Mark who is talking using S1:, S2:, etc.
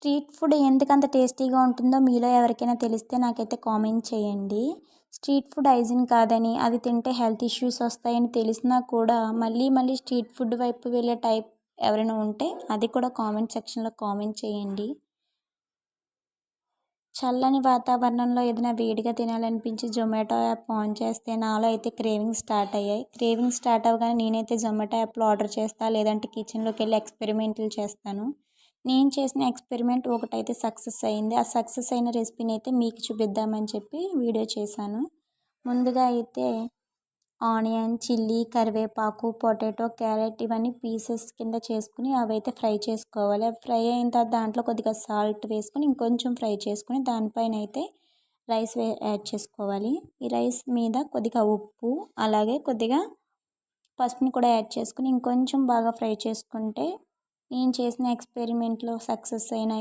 S1: Street food ఎందుకంత టేస్టీగా ఉంటుందో మీలో ఎవరికైనా తెలిస్తే నాకైతే కామెంట్ చేయండి. స్ట్రీట్ ఫుడ్ హైజీన్ కాదని, అది తింటే హెల్త్ ఇష్యూస్ వస్తాయని తెలిసినా కూడా మళ్ళీ మళ్ళీ స్ట్రీట్ ఫుడ్ వైపు వెళ్ళే టైప్ ఎవరైనా ఉంటే అది కూడా కామెంట్ సెక్షన్‌లో కామెంట్ చేయండి. చల్లని వాతావరణంలో ఏదైనా వేడిగా తినాలనిపించి జొమాటో యాప్ ఆన్ చేస్తే నాలో అయితే క్రేవింగ్స్ స్టార్ట్ అయ్యాయి. క్రేవింగ్స్ స్టార్ట్ అవ్వగానే నేనైతే జొమాటో యాప్‌లో ఆర్డర్ చేస్తా, లేదంటే కిచెన్‌లోకెళ్ళి ఎక్స్పెరిమెంట్లు చేస్తాను. నేను చేసిన ఎక్స్పెరిమెంట్ ఒకటైతే సక్సెస్ అయింది. ఆ సక్సెస్ అయిన రెసిపీని అయితే మీకు చూపిద్దామని చెప్పి వీడియో చేశాను. ముందుగా అయితే ఆనియన్, చిల్లీ, కరివేపాకు, పొటాటో, క్యారెట్ ఇవన్నీ పీసెస్ కింద చేసుకుని అవైతే ఫ్రై చేసుకోవాలి. అవి ఫ్రై అయిన తర్వాత దాంట్లో కొద్దిగా సాల్ట్ వేసుకొని ఇంకొంచెం ఫ్రై చేసుకొని దానిపైన అయితే రైస్ యాడ్ చేసుకోవాలి. ఈ రైస్ మీద కొద్దిగా ఉప్పు, అలాగే కొద్దిగా పసుపుని కూడా యాడ్ చేసుకొని ఇంకొంచెం బాగా ఫ్రై చేసుకుంటే నేను చేసిన ఎక్స్పెరిమెంట్లో సక్సెస్ అయిన